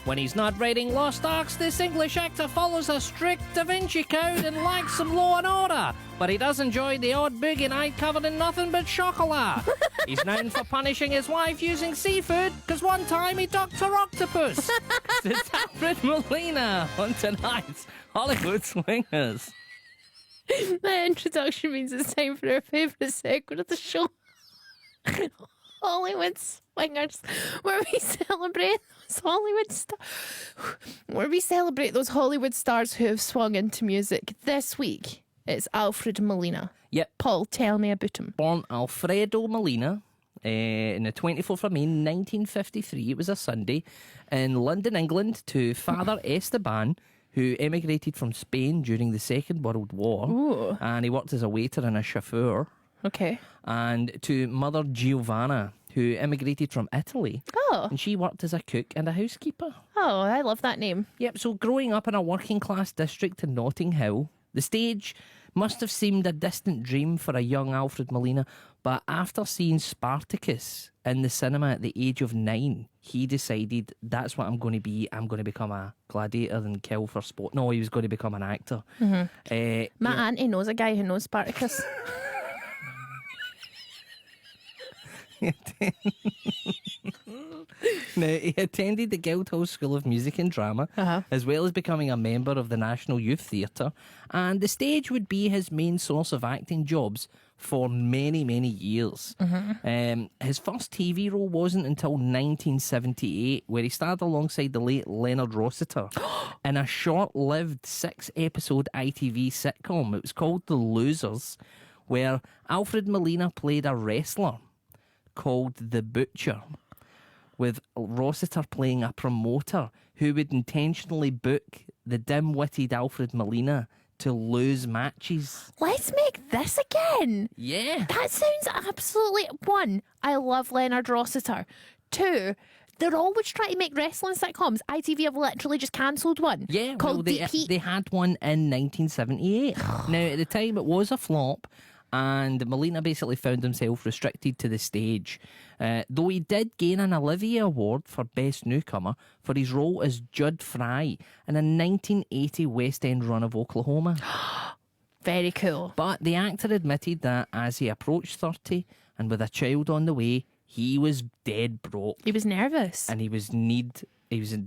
When he's not writing Lost Arks, this English actor follows a strict Da Vinci code and lacks some law and order. But he does enjoy the odd boogie night covered in nothing but chocolate. He's known for punishing his wife using seafood, because one time he docked her octopus. It's Alfred Molina on tonight's Hollywood Swingers. That introduction means it's time for our favourite segment of the show. Hollywood Swingers, where we celebrate those Hollywood stars who have swung into music. This week, it's Alfred Molina. Yep. Paul, tell me about him. Born Alfredo Molina in the 24th of May 1953, it was a Sunday, in London, England, to Father Esteban, who emigrated from Spain during the Second World War. Ooh. And he worked as a waiter and a chauffeur. Okay. And to Mother Giovanna, who emigrated from Italy. Oh. And she worked as a cook and a housekeeper. Oh, I love that name. Yep, so growing up in a working class district in Notting Hill, the stage must have seemed a distant dream for a young Alfred Molina, but after seeing Spartacus in the cinema at the age of 9, he decided, that's what I'm going to be. I'm going to become a gladiator and kill for sport. No, he was going to become an actor. Mm-hmm. My auntie knows a guy who knows Spartacus. Now, he attended the Guildhall School of Music and Drama, as well as becoming a member of the National Youth Theatre, and the stage would be his main source of acting jobs for many, many years. His first TV role wasn't until 1978, where he starred alongside the late Leonard Rossiter in a short-lived 6-episode ITV sitcom. It was called The Losers, where Alfred Molina played a wrestler called The Butcher, with Rossiter playing a promoter who would intentionally book the dim-witted Alfred Molina to lose matches. Let's make this again. Yeah. That sounds absolutely... One, I love Leonard Rossiter. Two, they're always trying to make wrestling sitcoms. ITV have literally just cancelled one. Yeah, called well, Deep Heat. they had one in 1978. Now, at the time, it was a flop, and Molina basically found himself restricted to the stage. Though he did gain an Olivier Award for Best Newcomer for his role as Judd Fry in a 1980 West End run of Oklahoma. Very cool. But the actor admitted that as he approached 30 and with a child on the way, he was dead broke. He was nervous. And he was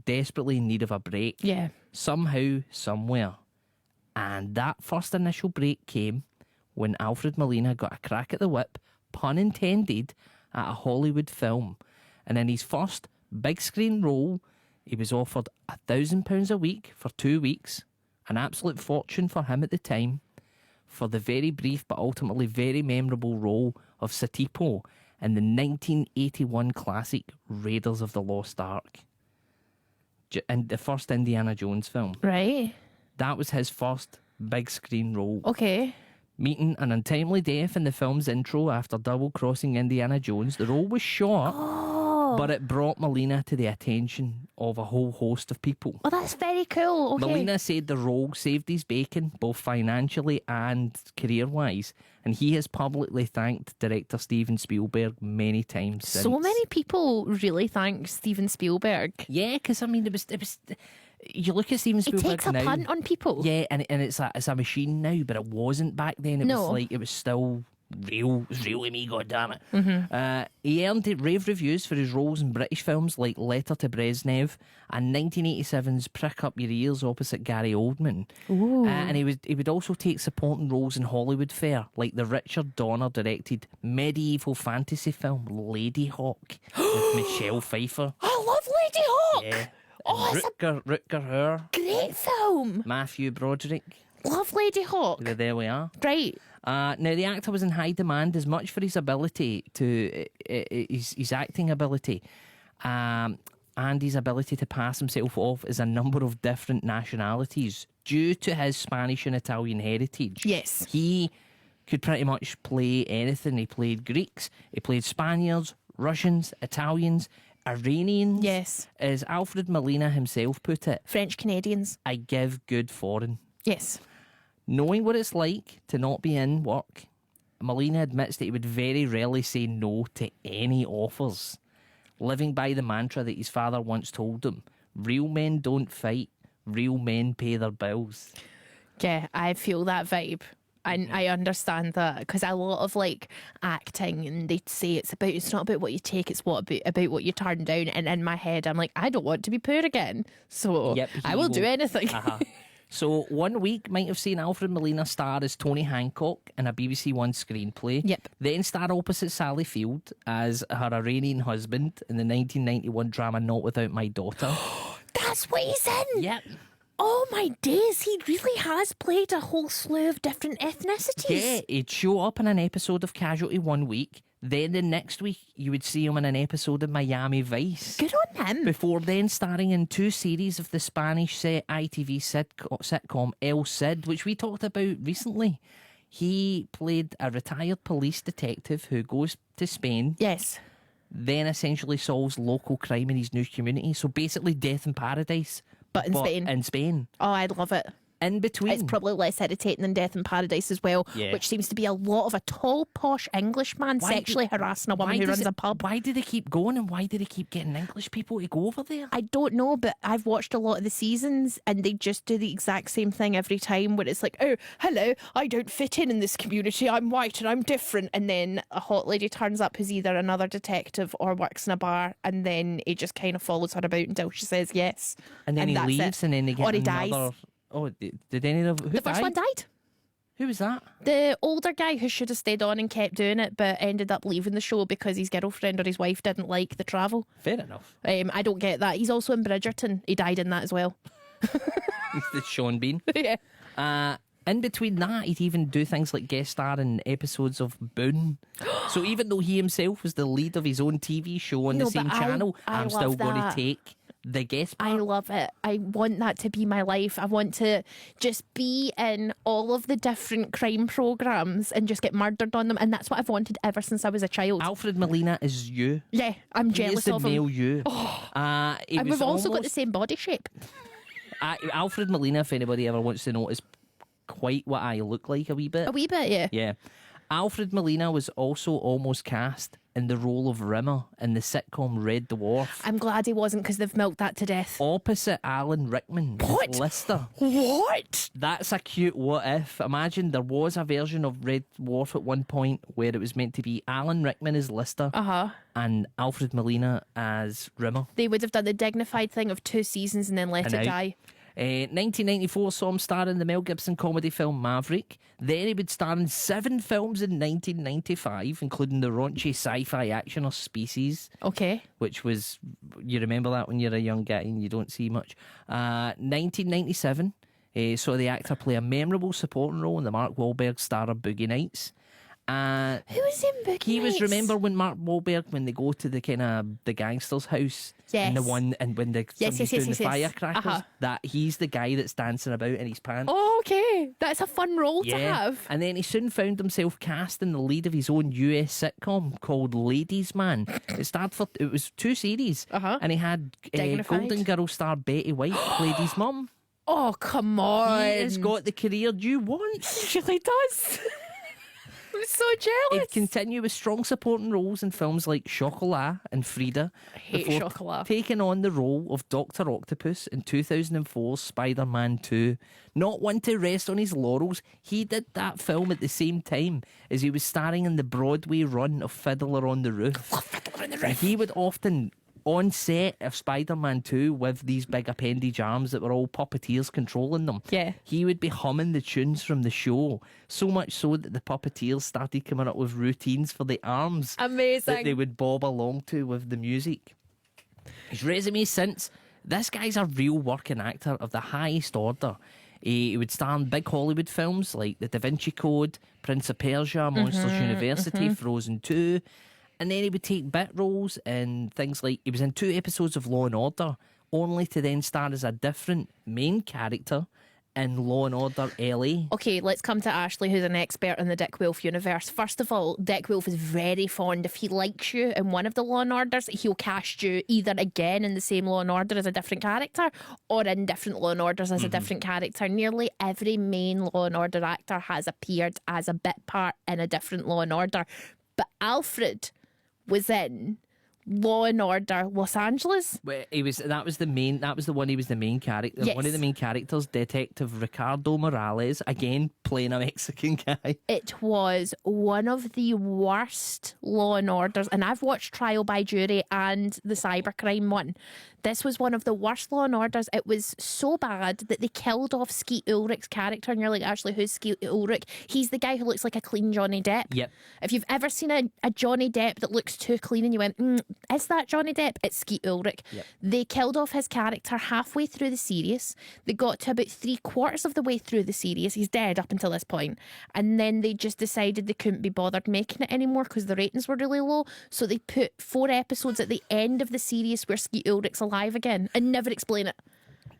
desperately in need of a break. Yeah. Somehow, somewhere. And that first initial break came when Alfred Molina got a crack at the whip, pun intended, at a Hollywood film. And in his first big screen role, he was offered £1,000 a week for 2 weeks, an absolute fortune for him at the time, for the very brief but ultimately very memorable role of Satipo in the 1981 classic Raiders of the Lost Ark, and the first Indiana Jones film. Right. That was his first big screen role. Okay. Meeting an untimely death in the film's intro after double-crossing Indiana Jones, the role was short, but it brought Molina to the attention of a whole host of people. Oh, that's very cool. Okay. Molina said the role saved his bacon, both financially and career-wise, and he has publicly thanked director Steven Spielberg many times since. So many people really thank Steven Spielberg. Yeah, because I mean, it was. You look at Steven Spielberg now. He takes a punt on people. Yeah, and it's a machine now, but it wasn't back then. It was still real. It was real to me, goddammit. Mm-hmm. He earned rave reviews for his roles in British films like Letter to Brezhnev and 1987's Prick Up Your Ears opposite Gary Oldman. And he would also take supporting roles in Hollywood fare, like the Richard Donner directed medieval fantasy film Lady Hawk with Michelle Pfeiffer. I love Lady Hawk. Yeah. Oh, it's Rutger Hauer. great film. Matthew Broderick. Love Lady Hawk. There we are. Right. Now, the actor was in high demand as much for his ability to his acting ability and his ability to pass himself off as a number of different nationalities due to his Spanish and Italian heritage. Yes. He could pretty much play anything. He played Greeks, he played Spaniards, Russians, Italians, Iranians. Yes. As Alfred Molina himself put it, French Canadians. I give good foreign. Yes. Knowing what it's like to not be in work, Molina admits that he would very rarely say no to any offers, living by the mantra that his father once told him: real men don't fight, real men pay their bills. Yeah, I feel that vibe. And I understand that because a lot of like acting, and they say it's not about what you take, it's about what you turn down. And in my head, I'm like, I don't want to be poor again, so Yep, I will do anything. So 1 week might have seen Alfred Molina star as Tony Hancock in a BBC One screenplay. Yep. Then star opposite Sally Field as her Iranian husband in the 1991 drama Not Without My Daughter. That's what he's in. Yep. Oh my days, he really has played a whole slew of different ethnicities. Yeah, he'd show up in an episode of Casualty 1 week. Then the next week, you would see him in an episode of Miami Vice. Good on him. Before then starring in 2 series of the Spanish set ITV sitcom El Cid, which we talked about recently. He played a retired police detective who goes to Spain. Yes. Then essentially solves local crime in his new community. So basically Death in Paradise. But in Spain. Oh, I'd love it. In between. It's probably less irritating than Death in Paradise as well, Yeah. which seems to be a lot of a tall, posh Englishman sexually harassing a woman who runs a pub. Why did they keep going, and why did they keep getting English people to go over there? I don't know, but I've watched a lot of the seasons and they just do the exact same thing every time where it's like, oh, hello, I don't fit in this community, I'm white and I'm different. And then a hot lady turns up who's either another detective or works in a bar, and then he just kind of follows her about until she says yes. And then he that's leaves, it. and then they get Or he another... dies. Oh, did any of them... The first one died. Who was that? The older guy who should have stayed on and kept doing it, but ended up leaving the show because his girlfriend or his wife didn't like the travel. Fair enough. I don't get that. He's also in Bridgerton. He died in that as well. He's the Sean Bean. Yeah. In between that, he'd even do things like guest star in episodes of Boone. So even though he himself was the lead of his own TV show on the No, same but channel, I I'm still love going to that. take the guest part. I love it. I want that to be my life. I want to just be in all of the different crime programmes and just get murdered on them. And that's what I've wanted ever since I was a child. Alfred Molina is you. Yeah, I'm He is jealous the of him. male you. And we've also got the same body shape. Alfred Molina, if anybody ever wants to know, is quite what I look like a wee bit. A wee bit, yeah. Yeah. Alfred Molina was also almost cast in the role of Rimmer in the sitcom Red Dwarf. I'm glad he wasn't because they've milked that to death. Opposite Alan Rickman. as What? Lister. What? That's a cute what if. Imagine there was a version of Red Dwarf at one point where it was meant to be Alan Rickman as Lister and Alfred Molina as Rimmer. They would have done the dignified thing of 2 seasons and then let And it out. die. 1994 saw him star in the Mel Gibson comedy film Maverick. Then he would star in 7 films in 1995, including the raunchy sci-fi actioner Species, Okay. which was, you remember that when you're a young guy and you don't see much. 1997 saw the actor play a memorable supporting role in the Mark Wahlberg star of Boogie Nights. Who was in Boogie He was, Nights? remember when Mark Wahlberg, when they go to the kind of the gangster's house, and the Yes. one, and when the somebody's doing the yes. firecrackers, that he's the guy that's dancing about in his pants. Oh, okay. That's a fun role to have. And then he soon found himself cast in the lead of his own US sitcom called Ladies Man. It was 2 series, and he had Dignified. Golden Girl star Betty White played his mum. Oh, come on. He has got the career you want. He really does. I'm so jealous. He'd continue with strong supporting roles in films like Chocolat and Frida. Hate before Chocolat. taking on the role of Dr. Octopus in 2004's Spider-Man 2. Not one to rest on his laurels, he did that film at the same time as he was starring in the Broadway run of Fiddler on the Roof. And he would often, on set of Spider-Man 2 with these big appendage arms that were all puppeteers controlling them, Yeah. he would be humming the tunes from the show, so much so that the puppeteers started coming up with routines for the arms that Amazing. they would bob along to with the music. His resume since, this guy's a real working actor of the highest order. He would star in big Hollywood films like The Da Vinci Code, Prince of Persia, Monsters University, Frozen 2. And then he would take bit roles in things like, he was in 2 episodes of Law and Order, only to then star as a different main character in Law and Order LA. Okay, let's come to Ashley, who's an expert in the Dick Wolf universe. First of all, Dick Wolf is very fond. If he likes you in one of the Law and Orders, he'll cast you either again in the same Law and Order as a different character or in different Law and Orders as a different character. Nearly every main Law and Order actor has appeared as a bit part in a different Law and Order. But Alfred was in Law and Order Los Angeles. Well, that was the one. He was the main character. Yes. One of the main characters, Detective Ricardo Morales, again playing a Mexican guy. It was one of the worst Law and Orders, and I've watched Trial by Jury and the cybercrime one. This was one of the worst Law and Orders. It was so bad that they killed off Skeet Ulrich's character, and you're like, actually, who's Skeet Ulrich? He's the guy who looks like a clean Johnny Depp. Yep. If you've ever seen a Johnny Depp that looks too clean and you went, is that Johnny Depp? It's Skeet Ulrich. Yep. They killed off his character halfway through the series. They got to about 3/4 of the way through the series. He's dead up until this point. And then they just decided they couldn't be bothered making it anymore because the ratings were really low. So they put 4 episodes at the end of the series where Skeet Ulrich's alive again and never explain it.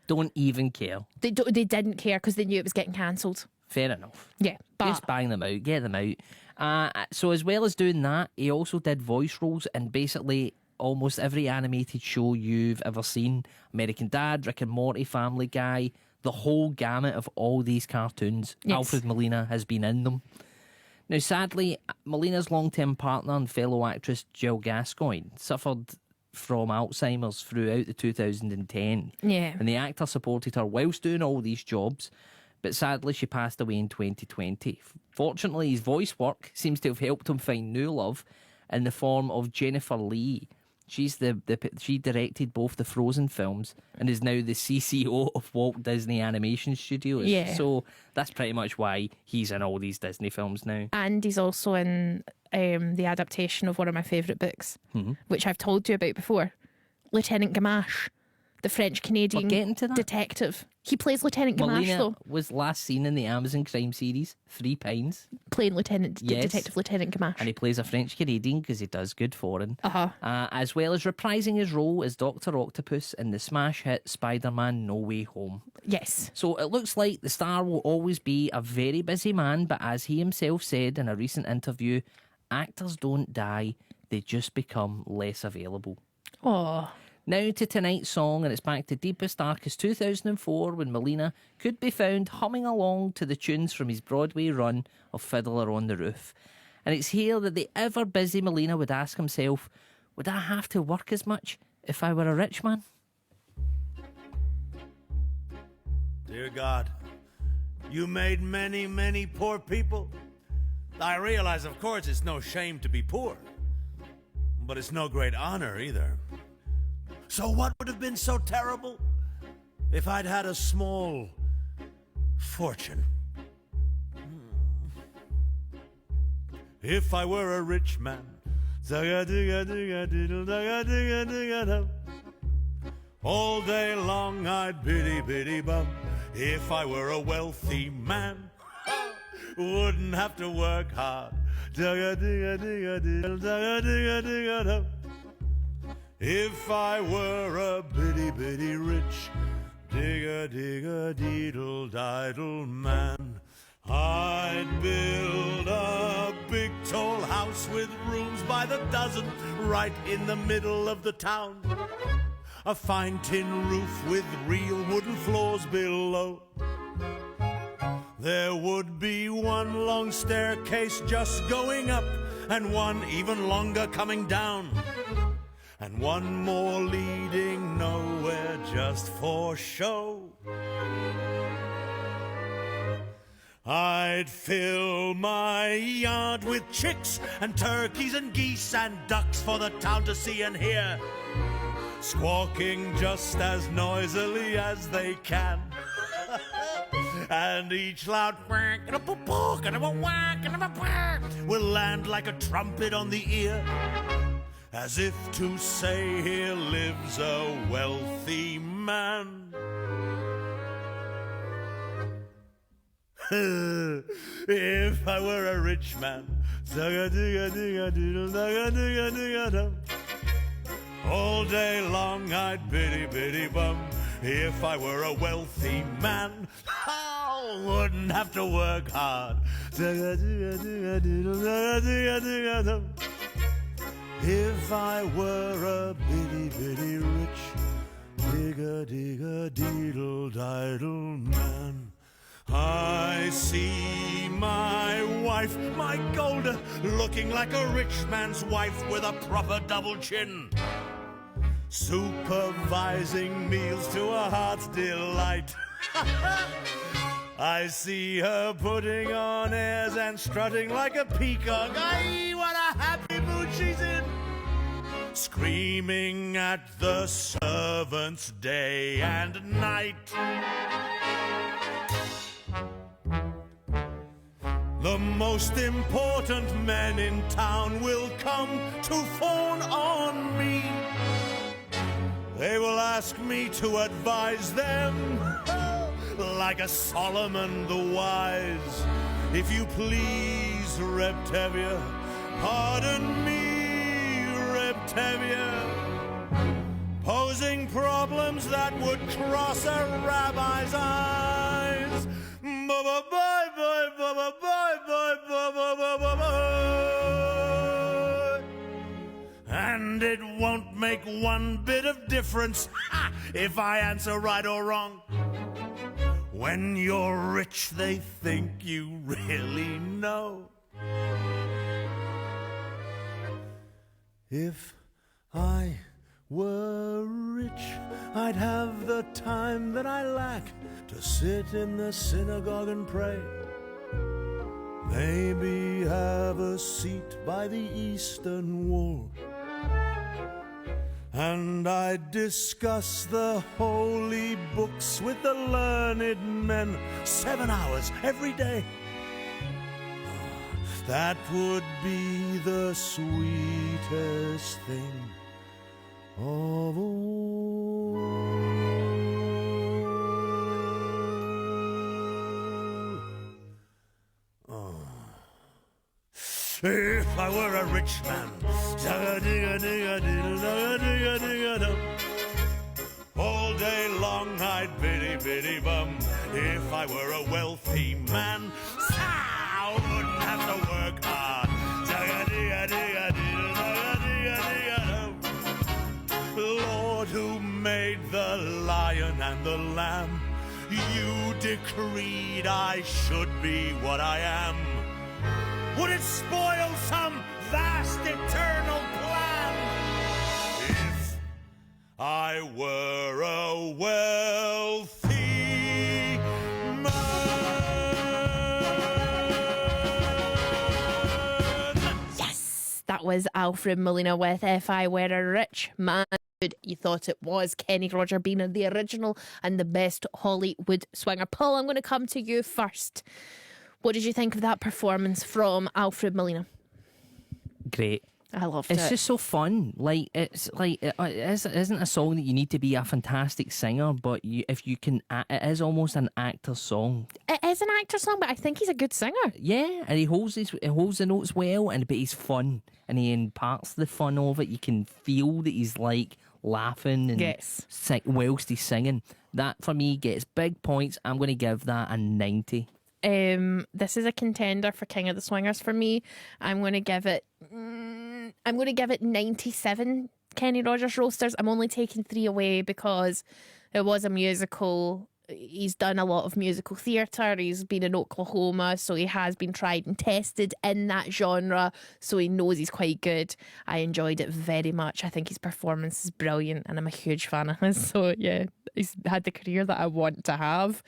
Don't even care. They didn't care because they knew it was getting cancelled. Fair enough. Yeah, but Just bang them out, get them out. So as well as doing that, he also did voice roles in basically almost every animated show you've ever seen. American Dad, Rick and Morty, Family Guy, the whole gamut of all these cartoons. Yes. Alfred Molina has been in them. Now, sadly, Molina's long-term partner and fellow actress Jill Gascoigne suffered from Alzheimer's throughout the 2010. Yeah. And the actor supported her whilst doing all these jobs, but sadly she passed away in 2020. Fortunately, his voice work seems to have helped him find new love in the form of Jennifer Lee. She directed both the Frozen films and is now the CCO of Walt Disney Animation Studios. Yeah. So that's pretty much why he's in all these Disney films now. And he's also in the adaptation of one of my favourite books, which I've told you about before, Lieutenant Gamache, the French-Canadian We're getting to that. detective. He plays Lieutenant Gamache, Molina though, was last seen in the Amazon crime series, Three Pines. playing Yes. Detective Lieutenant Gamache. And he plays a French Canadian because he does good foreign. Uh-huh. As well as reprising his role as Dr. Octopus in the smash hit Spider-Man No Way Home. Yes. So it looks like the star will always be a very busy man, but as he himself said in a recent interview, actors don't die, they just become less available. Oh, Now to tonight's song, and it's back to deepest, darkest 2004 when Molina could be found humming along to the tunes from his Broadway run of Fiddler on the Roof. And it's here that the ever busy Molina would ask himself, would I have to work as much if I were a rich man? Dear God, you made many, many poor people. I realize, of course, it's no shame to be poor, but it's no great honor either. So what would have been so terrible if I'd had a small fortune? If I were a rich man, all day long I'd biddy bum. If I were a wealthy man, wouldn't have to work hard. If I were a bitty rich, digga-digga-deedle-diddle man, I'd build a big tall house with rooms by the dozen right in the middle of the town. A fine tin roof with real wooden floors below. There would be one long staircase just going up and one even longer coming down. And one more leading nowhere just for show. I'd fill my yard with chicks and turkeys and geese and ducks for the town to see and hear, squawking just as noisily as they can. And each loud quack and a poo-poo and a whack and a quack will land like a trumpet on the ear, as if to say, here lives a wealthy man. If I were a rich man, all day long I'd biddy bum. If I were a wealthy man, I wouldn't have to work hard. If I were a bitty rich, digga-digga-deedle-diddle man, I see my wife, my Golda, looking like a rich man's wife with a proper double chin, supervising meals to a heart's delight. I see her putting on airs and strutting like a peacock. Aye, what a happy mood she's in, screaming at the servants day and night. The most important men in town will come to fawn on me. They will ask me to advise them, like a Solomon the Wise. If you please, Reptavia, pardon me, Reptavia. Posing problems that would cross a rabbi's eyes. And it won't make one bit of difference if I answer right or wrong. When you're rich, they think you really know. If I were rich, I'd have the time that I lack to sit in the synagogue and pray. Maybe have a seat by the eastern wall. And I'd discuss the holy books with the learned men 7 hours every day. That would be the sweetest thing of all. If I were a rich man, all day long I'd biddy bum. If I were a wealthy man, I wouldn't have to work hard. Lord, who made the lion and the lamb, you decreed I should be what I am. Would it spoil some vast eternal plan if I were a wealthy man? Yes, that was Alfred Molina with If I Were a Rich Man. You thought it was Kenny Roger being the original and the best Hollywood swinger. Paul, I'm going to come to you first. What did you think of that performance from Alfred Molina? Great. I loved it. It's just so fun. It isn't a song that you need to be a fantastic singer, but if you can, it is almost an actor's song. It is an actor's song, but I think he's a good singer. Yeah, and he holds the notes well, but he's fun, and he imparts the fun of it. You can feel that he's like laughing and yes, whilst he's singing. That for me gets big points. I'm going to give that a 90. This is a contender for King of the Swingers for me. I'm going to give it 97 Kenny Rogers Roasters. I'm only taking 3 away because it was a musical. He's done a lot of musical theatre. He's been in Oklahoma, so he has been tried and tested in that genre, so he knows he's quite good. I enjoyed it very much. I think his performance is brilliant and I'm a huge fan of his. So yeah, he's had the career that I want to have.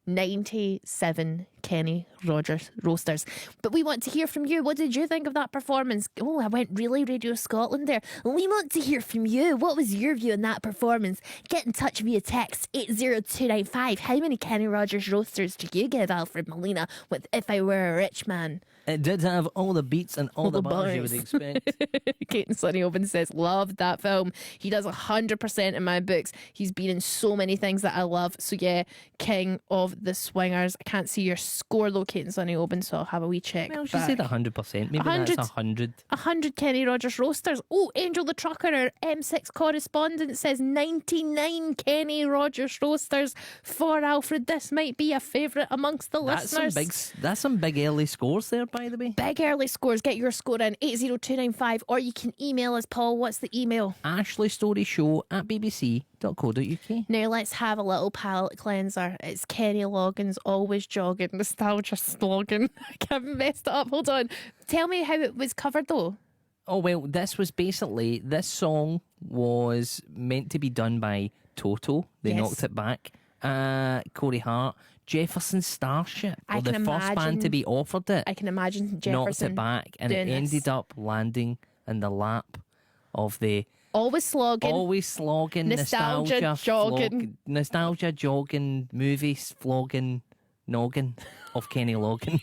97 Kenny Rogers Roasters. But we want to hear from you. What did you think of that performance? Oh, I went really Radio Scotland there. We want to hear from you. What was your view on that performance? Get in touch via text 80295. How many Kenny Rogers Roasters do you give Alfred Molina with If I Were a Rich Man? It did have all the beats and all the bars you would expect. Kate and Sonny Open says, loved that film. He does 100% in my books. He's been in so many things that I love. So yeah, King of the Swingers. I can't see your score though, Kate and Sonny Open, so I'll have a wee check. Well, she said 100%. Maybe 100, that's 100. 100 Kenny Rogers Roasters. Oh, Angel the Trucker, our M6 correspondent, says 99 Kenny Rogers Roasters for Alfred. This might be a favourite amongst the listeners. That's some big early scores there, by by the way? Big early scores. Get your score in 80295, or you can email us, Paul. What's the email? AshleyStorieShow@bbc.co.uk. Now let's have a little palate cleanser. It's Kenny Loggins, always jogging. Nostalgia slogan. I haven't messed it up. Hold on. Tell me how it was covered though. Oh, well, this song was meant to be done by Toto. They Yes. knocked it back. Corey Hart, Jefferson Starship, I were the can first band imagine- to be offered it. I can imagine Knocked Jefferson it back, and it doing this. ended up landing in the lap of the Always slogging. always slogging, Nostalgia jogging. nostalgia jogging, movie flogging noggin of Kenny Loggins.